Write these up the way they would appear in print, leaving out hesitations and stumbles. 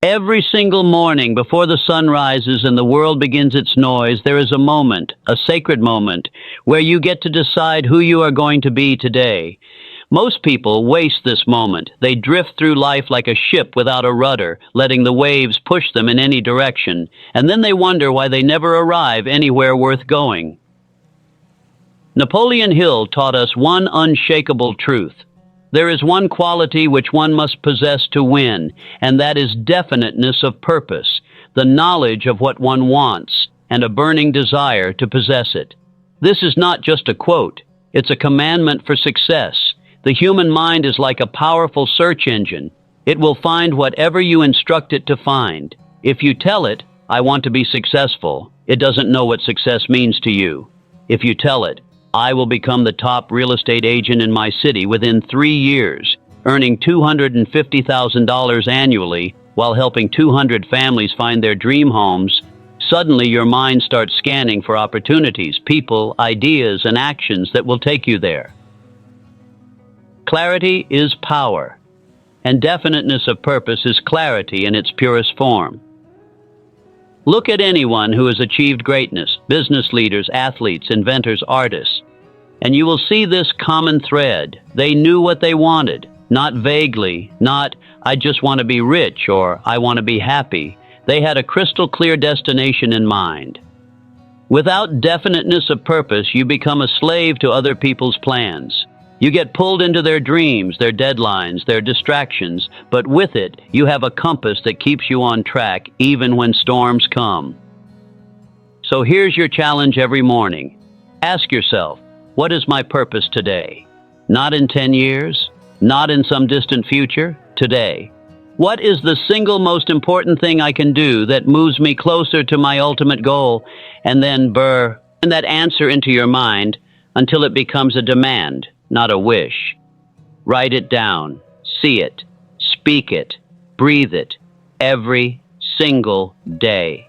Every single morning before the sun rises and the world begins its noise, there is a moment, a sacred moment, where you get to decide who you are going to be today. Most people waste this moment. They drift through life like a ship without a rudder, letting the waves push them in any direction, and then they wonder why they never arrive anywhere worth going. Napoleon Hill taught us one unshakable truth. There is one quality which one must possess to win, and that is definiteness of purpose, the knowledge of what one wants, and a burning desire to possess it. This is not just a quote, it's a commandment for success. The human mind is like a powerful search engine. It will find whatever you instruct it to find. If you tell it, I want to be successful, it doesn't know what success means to you. If you tell it, I will become the top real estate agent in my city within 3 years, earning $250,000 annually while helping 200 families find their dream homes, suddenly your mind starts scanning for opportunities, people, ideas, and actions that will take you there. Clarity is power, and definiteness of purpose is clarity in its purest form. Look at anyone who has achieved greatness, business leaders, athletes, inventors, artists, and you will see this common thread. They knew what they wanted, not vaguely, not, I just want to be rich or I want to be happy. They had a crystal clear destination in mind. Without definiteness of purpose, you become a slave to other people's plans. You get pulled into their dreams, their deadlines, their distractions, but with it, you have a compass that keeps you on track even when storms come. So here's your challenge every morning. Ask yourself, what is my purpose today? Not in 10 years, not in some distant future, today. What is the single most important thing I can do that moves me closer to my ultimate goal? And then burn that answer into your mind until it becomes a demand, not a wish. Write it down, see it, speak it, breathe it, every single day.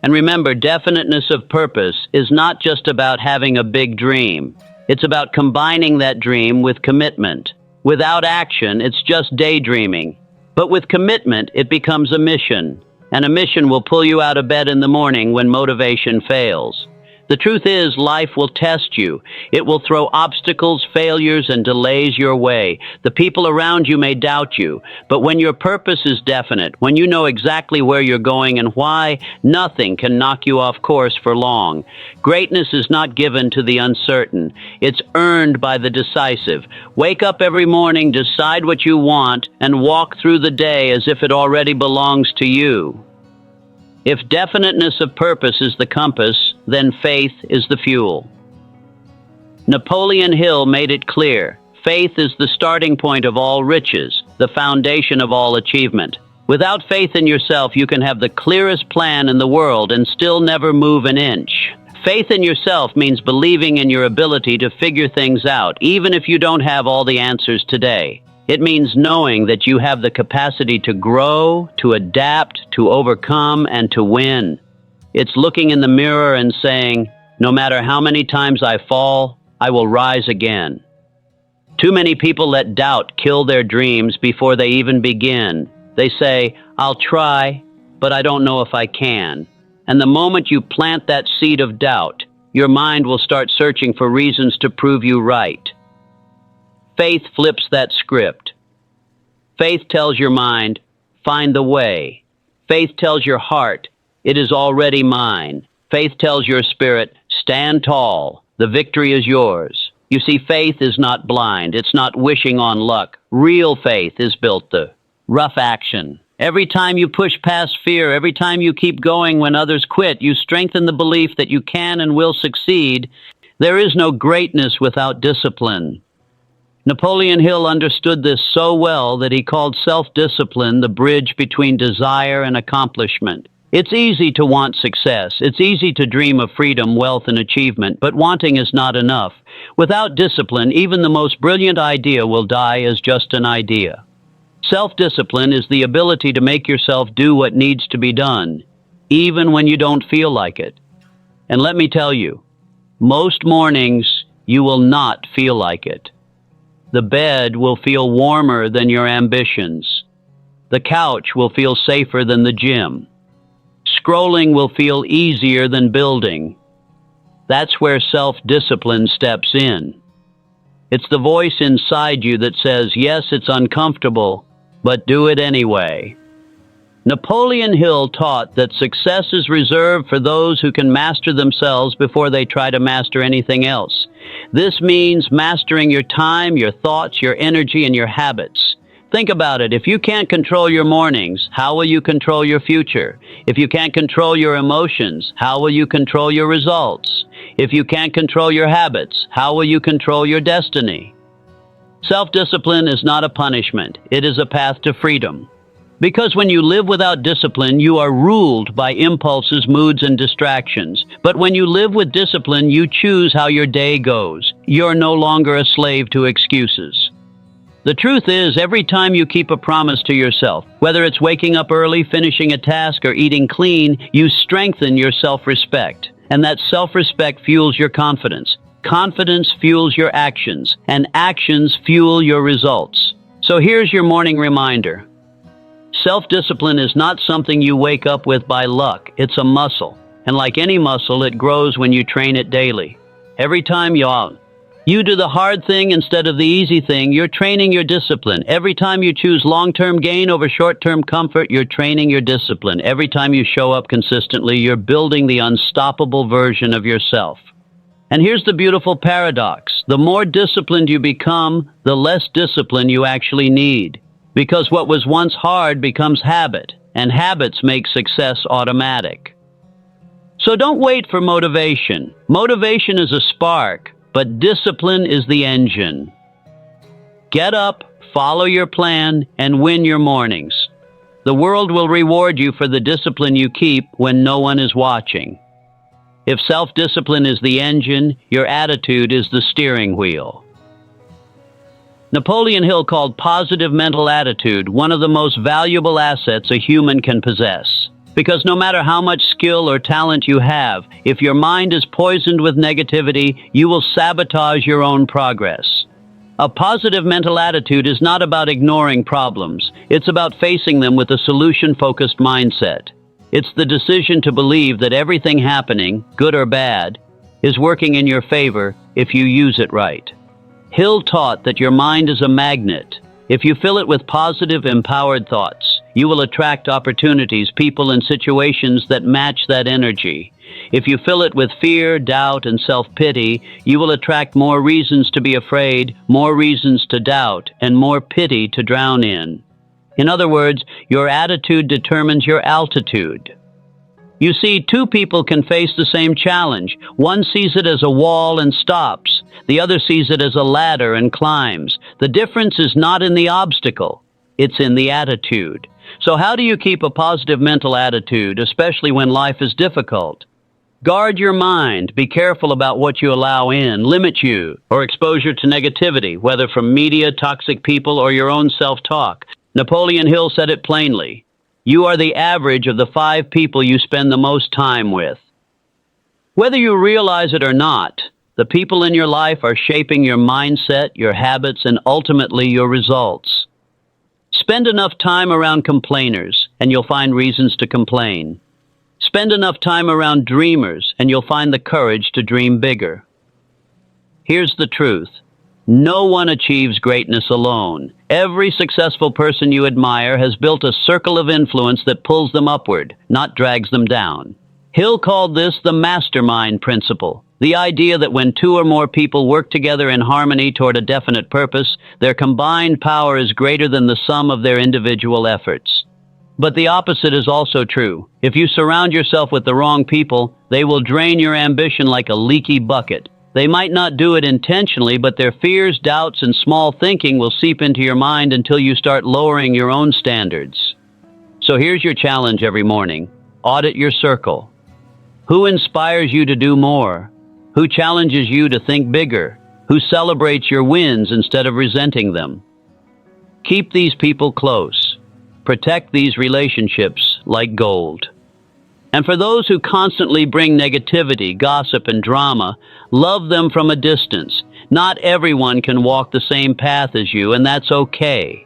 And remember, definiteness of purpose is not just about having a big dream. It's about combining that dream with commitment. Without action, it's just daydreaming. But with commitment, it becomes a mission. And a mission will pull you out of bed in the morning when motivation fails. The truth is, life will test you. It will throw obstacles, failures, and delays your way. The people around you may doubt you, but when your purpose is definite, when you know exactly where you're going and why, nothing can knock you off course for long. Greatness is not given to the uncertain. It's earned by the decisive. Wake up every morning, decide what you want, and walk through the day as if it already belongs to you. If definiteness of purpose is the compass, then faith is the fuel. Napoleon Hill made it clear, faith is the starting point of all riches, the foundation of all achievement. Without faith in yourself, you can have the clearest plan in the world and still never move an inch. Faith in yourself means believing in your ability to figure things out, even if you don't have all the answers today. It means knowing that you have the capacity to grow, to adapt, to overcome, and to win. It's looking in the mirror and saying, no matter how many times I fall, I will rise again. Too many people let doubt kill their dreams before they even begin. They say, I'll try, but I don't know if I can. And the moment you plant that seed of doubt, your mind will start searching for reasons to prove you right. Faith flips that script. Faith tells your mind, find the way. Faith tells your heart, it is already mine. Faith tells your spirit, stand tall, the victory is yours. You see, faith is not blind, it's not wishing on luck. Real faith is built the rough action. Every time you push past fear, every time you keep going when others quit, you strengthen the belief that you can and will succeed. There is no greatness without discipline. Napoleon Hill understood this so well that he called self-discipline the bridge between desire and accomplishment. It's easy to want success. It's easy to dream of freedom, wealth, and achievement, but wanting is not enough. Without discipline, even the most brilliant idea will die as just an idea. Self-discipline is the ability to make yourself do what needs to be done, even when you don't feel like it. And let me tell you, most mornings you will not feel like it. The bed will feel warmer than your ambitions. The couch will feel safer than the gym. Scrolling will feel easier than building. That's where self-discipline steps in. It's the voice inside you that says, yes, it's uncomfortable, but do it anyway. Napoleon Hill taught that success is reserved for those who can master themselves before they try to master anything else. This means mastering your time, your thoughts, your energy, and your habits. Think about it. If you can't control your mornings, how will you control your future? If you can't control your emotions, how will you control your results? If you can't control your habits, how will you control your destiny? Self-discipline is not a punishment. It is a path to freedom. Because when you live without discipline, you are ruled by impulses, moods, and distractions. But when you live with discipline, you choose how your day goes. You're no longer a slave to excuses. The truth is, every time you keep a promise to yourself, whether it's waking up early, finishing a task, or eating clean, you strengthen your self-respect. And that self-respect fuels your confidence. Confidence fuels your actions, and actions fuel your results. So here's your morning reminder. Self-discipline is not something you wake up with by luck. It's a muscle. And like any muscle, it grows when you train it daily. Every time you do the hard thing instead of the easy thing, you're training your discipline. Every time you choose long-term gain over short-term comfort, you're training your discipline. Every time you show up consistently, you're building the unstoppable version of yourself. And here's the beautiful paradox. The more disciplined you become, the less discipline you actually need. Because what was once hard becomes habit, and habits make success automatic. So don't wait for motivation. Motivation is a spark, but discipline is the engine. Get up, follow your plan, and win your mornings. The world will reward you for the discipline you keep when no one is watching. If self-discipline is the engine, your attitude is the steering wheel. Napoleon Hill called positive mental attitude one of the most valuable assets a human can possess. Because no matter how much skill or talent you have, if your mind is poisoned with negativity, you will sabotage your own progress. A positive mental attitude is not about ignoring problems. It's about facing them with a solution-focused mindset. It's the decision to believe that everything happening, good or bad, is working in your favor if you use it right. Hill taught that your mind is a magnet. If you fill it with positive, empowered thoughts, you will attract opportunities, people, and situations that match that energy. If you fill it with fear, doubt, and self-pity, you will attract more reasons to be afraid, more reasons to doubt, and more pity to drown in. In other words, your attitude determines your altitude. You see, two people can face the same challenge. One sees it as a wall and stops. The other sees it as a ladder and climbs. The difference is not in the obstacle. It's in the attitude. So how do you keep a positive mental attitude, especially when life is difficult? Guard your mind. Be careful about what you allow in, limit you, or exposure to negativity, whether from media, toxic people, or your own self-talk. Napoleon Hill said it plainly. You are the average of the 5 people you spend the most time with. Whether you realize it or not, the people in your life are shaping your mindset, your habits, and ultimately your results. Spend enough time around complainers, and you'll find reasons to complain. Spend enough time around dreamers, and you'll find the courage to dream bigger. Here's the truth. No one achieves greatness alone. Every successful person you admire has built a circle of influence that pulls them upward, not drags them down. Hill called this the mastermind principle, the idea that when 2 or more people work together in harmony toward a definite purpose, their combined power is greater than the sum of their individual efforts. But the opposite is also true. If you surround yourself with the wrong people, they will drain your ambition like a leaky bucket. They might not do it intentionally, but their fears, doubts, and small thinking will seep into your mind until you start lowering your own standards. So here's your challenge every morning. Audit your circle. Who inspires you to do more? Who challenges you to think bigger? Who celebrates your wins instead of resenting them? Keep these people close. Protect these relationships like gold. And for those who constantly bring negativity, gossip, and drama, love them from a distance. Not everyone can walk the same path as you, and that's okay.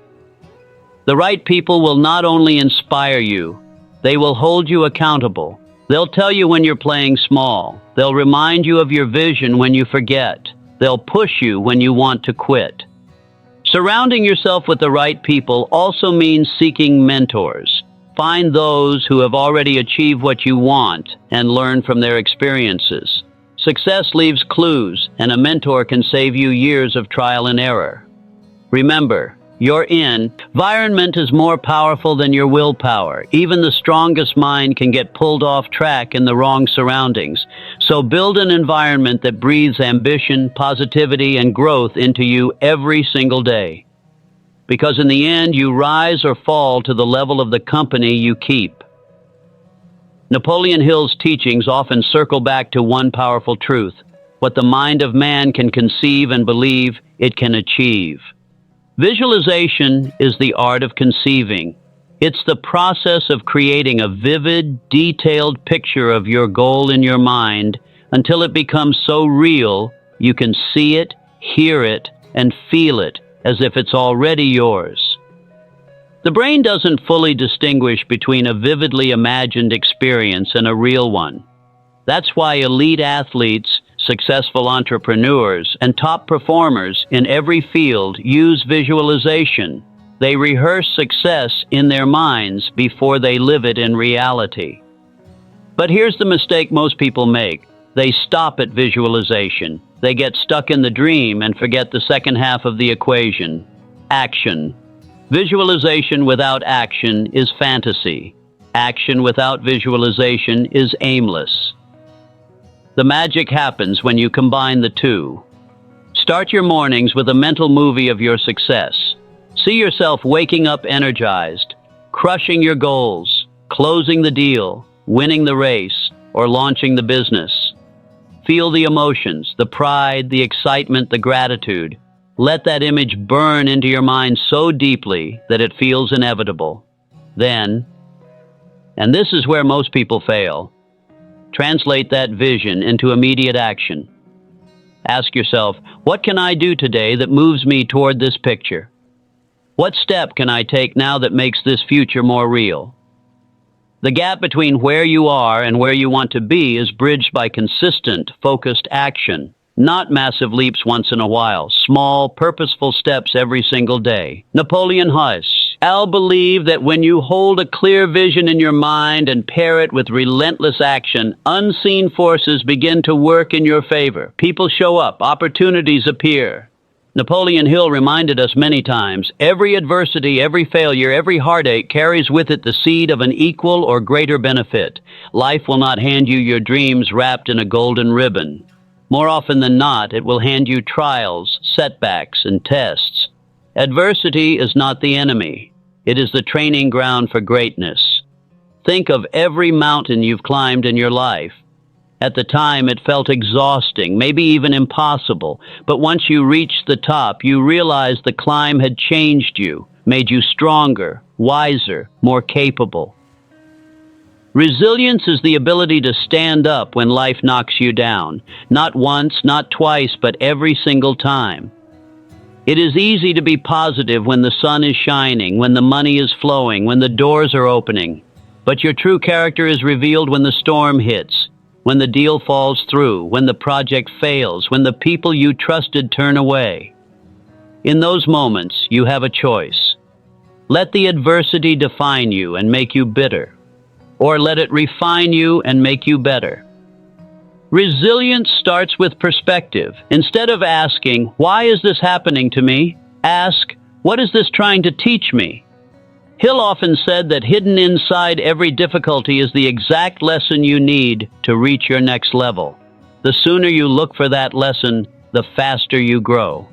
The right people will not only inspire you, they will hold you accountable. They'll tell you when you're playing small. They'll remind you of your vision when you forget. They'll push you when you want to quit. Surrounding yourself with the right people also means seeking mentors. Find those who have already achieved what you want and learn from their experiences. Success leaves clues, and a mentor can save you years of trial and error. Remember, your environment is more powerful than your willpower. Even the strongest mind can get pulled off track in the wrong surroundings. So build an environment that breathes ambition, positivity, and growth into you every single day. Because in the end, you rise or fall to the level of the company you keep. Napoleon Hill's teachings often circle back to one powerful truth: what the mind of man can conceive and believe, it can achieve. Visualization is the art of conceiving. It's the process of creating a vivid, detailed picture of your goal in your mind until it becomes so real you can see it, hear it, and feel it as if it's already yours. The brain doesn't fully distinguish between a vividly imagined experience and a real one. That's why elite athletes, successful entrepreneurs, and top performers in every field use visualization. They rehearse success in their minds before they live it in reality. But here's the mistake most people make. They stop at visualization. They get stuck in the dream and forget the second half of the equation: action. Visualization without action is fantasy. Action without visualization is aimless. The magic happens when you combine the two. Start your mornings with a mental movie of your success. See yourself waking up energized, crushing your goals, closing the deal, winning the race, or launching the business. Feel the emotions, the pride, the excitement, the gratitude. Let that image burn into your mind so deeply that it feels inevitable. Then, and this is where most people fail, translate that vision into immediate action. Ask yourself, what can I do today that moves me toward this picture? What step can I take now that makes this future more real? The gap between where you are and where you want to be is bridged by consistent, focused action, not massive leaps once in a while, small, purposeful steps every single day. Napoleon Hill believed that when you hold a clear vision in your mind and pair it with relentless action, unseen forces begin to work in your favor. People show up, opportunities appear. Napoleon Hill reminded us many times, every adversity, every failure, every heartache carries with it the seed of an equal or greater benefit. Life will not hand you your dreams wrapped in a golden ribbon. More often than not, it will hand you trials, setbacks, and tests. Adversity is not the enemy. It is the training ground for greatness. Think of every mountain you've climbed in your life. At the time, it felt exhausting, maybe even impossible. But once you reached the top, you realized the climb had changed you, made you stronger, wiser, more capable. Resilience is the ability to stand up when life knocks you down. Not once, not twice, but every single time. It is easy to be positive when the sun is shining, when the money is flowing, when the doors are opening. But your true character is revealed when the storm hits, when the deal falls through, when the project fails, when the people you trusted turn away. In those moments, you have a choice. Let the adversity define you and make you bitter, or let it refine you and make you better. Resilience starts with perspective. Instead of asking, "Why is this happening to me?" ask, "What is this trying to teach me?" Hill often said that hidden inside every difficulty is the exact lesson you need to reach your next level. The sooner you look for that lesson, the faster you grow.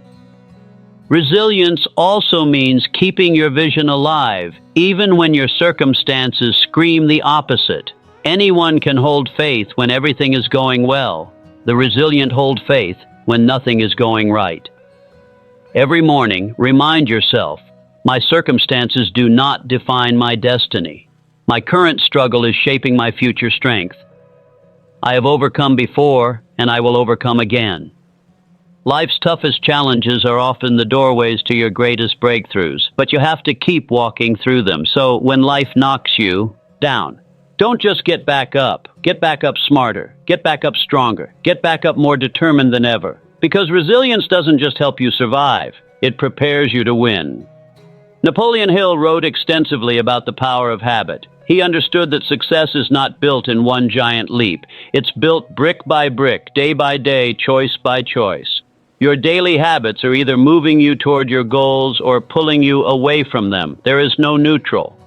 Resilience also means keeping your vision alive, even when your circumstances scream the opposite. Anyone can hold faith when everything is going well. The resilient hold faith when nothing is going right. Every morning, remind yourself, my circumstances do not define my destiny. My current struggle is shaping my future strength. I have overcome before, and I will overcome again. Life's toughest challenges are often the doorways to your greatest breakthroughs, but you have to keep walking through them. So when life knocks you down, don't just get back up. Get back up smarter. Get back up stronger. Get back up more determined than ever. Because resilience doesn't just help you survive, it prepares you to win. Napoleon Hill wrote extensively about the power of habit. He understood that success is not built in one giant leap. It's built brick by brick, day by day, choice by choice. Your daily habits are either moving you toward your goals or pulling you away from them. There is no neutral.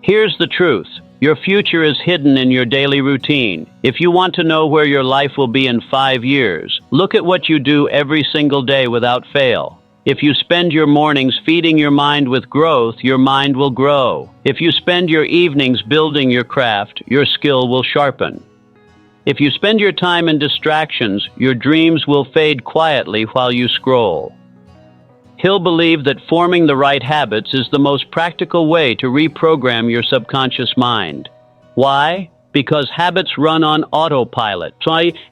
Here's the truth. Your future is hidden in your daily routine. If you want to know where your life will be in 5 years, look at what you do every single day without fail. If you spend your mornings feeding your mind with growth, your mind will grow. If you spend your evenings building your craft, your skill will sharpen. If you spend your time in distractions, your dreams will fade quietly while you scroll. Hill believed that forming the right habits is the most practical way to reprogram your subconscious mind. Why? Because habits run on autopilot.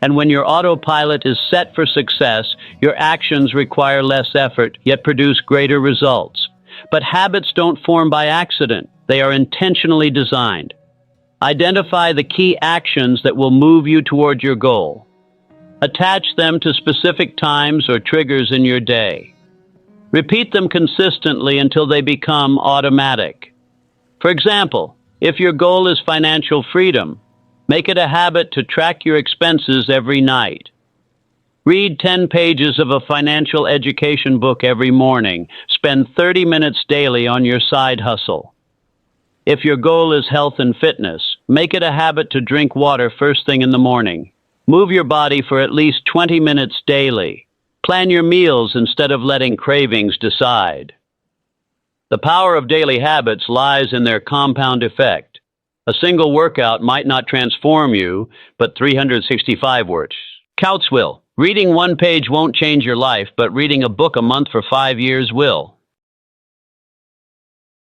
And when your autopilot is set for success, your actions require less effort, yet produce greater results. But habits don't form by accident. They are intentionally designed. Identify the key actions that will move you toward your goal. Attach them to specific times or triggers in your day. Repeat them consistently until they become automatic. For example, if your goal is financial freedom, make it a habit to track your expenses every night. Read 10 pages of a financial education book every morning. Spend 30 minutes daily on your side hustle. If your goal is health and fitness, make it a habit to drink water first thing in the morning. Move your body for at least 20 minutes daily. Plan your meals instead of letting cravings decide. The power of daily habits lies in their compound effect. A single workout might not transform you, but 365 works. Counts will. Reading one page won't change your life, but reading a book a month for 5 years will.